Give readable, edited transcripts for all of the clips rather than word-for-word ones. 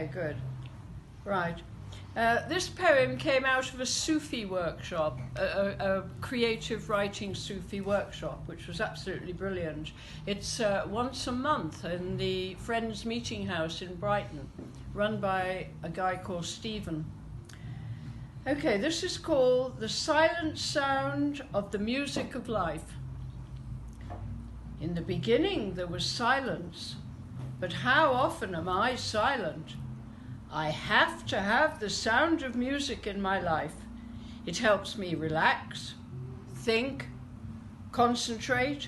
Okay, good. Right. This poem came out of a Sufi workshop, a creative writing Sufi workshop, which was absolutely brilliant. It's once a month in the Friends Meeting House in Brighton, run by a guy called Stephen. Okay, this is called The Silent Sound of the Music of Life. In the beginning there was silence, but how often am I silent? I have to have the sound of music in my life. It helps me relax, think, concentrate,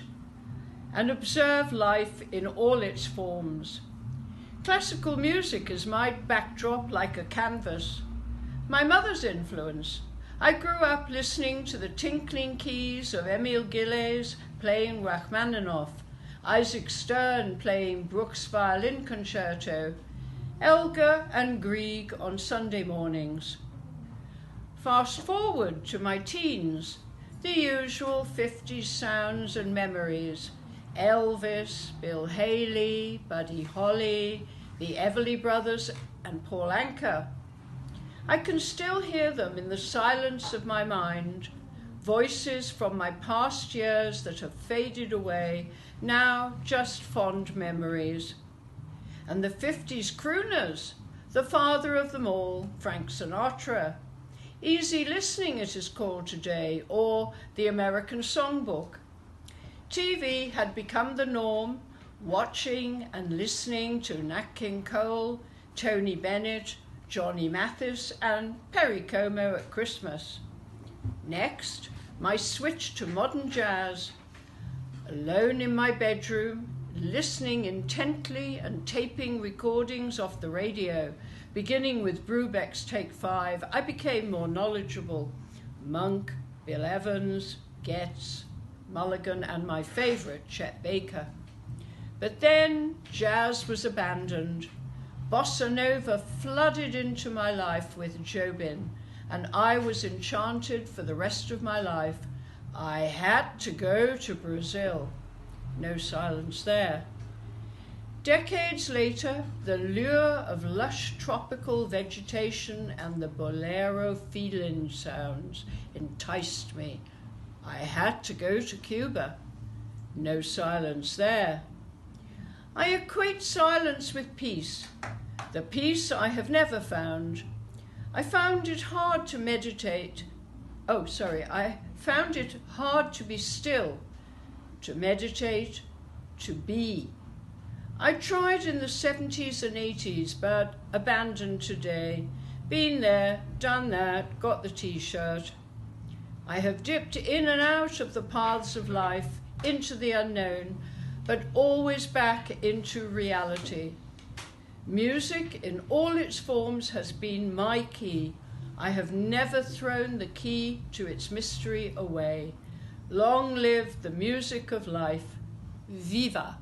and observe life in all its forms. Classical music is my backdrop like a canvas. My mother's influence. I grew up listening to the tinkling keys of Emil Gilles playing Rachmaninoff, Isaac Stern playing Bruch's Violin Concerto, Elgar and Grieg on Sunday mornings. Fast forward to my teens, the usual 50s sounds and memories. Elvis, Bill Haley, Buddy Holly, the Everly Brothers and Paul Anka. I can still hear them in the silence of my mind, voices from my past years that have faded away, now just fond memories. And the 50s crooners, the father of them all, Frank Sinatra. Easy listening it is called today, or the American Songbook. TV had become the norm, watching and listening to Nat King Cole, Tony Bennett, Johnny Mathis and Perry Como at Christmas. Next, my switch to modern jazz. Alone in my bedroom, listening intently and taping recordings off the radio, beginning with Brubeck's Take 5, I became more knowledgeable. Monk, Bill Evans, Getz, Mulligan, and my favorite, Chet Baker. But then jazz was abandoned. Bossa Nova flooded into my life with Jobin, and I was enchanted for the rest of my life. I had to go to Brazil. No silence there. Decades later, the lure of lush tropical vegetation and the bolero feeling sounds enticed me. I had to go to Cuba. No silence there. I equate silence with peace, the peace I have never found. I found it hard to meditate. I found it hard to be still, to meditate, to be. I tried in the 70s and 80s, but abandoned today. Been there, done that, got the t-shirt. I have dipped in and out of the paths of life, into the unknown, but always back into reality. Music in all its forms has been my key. I have never thrown the key to its mystery away. Long live the music of life. Viva!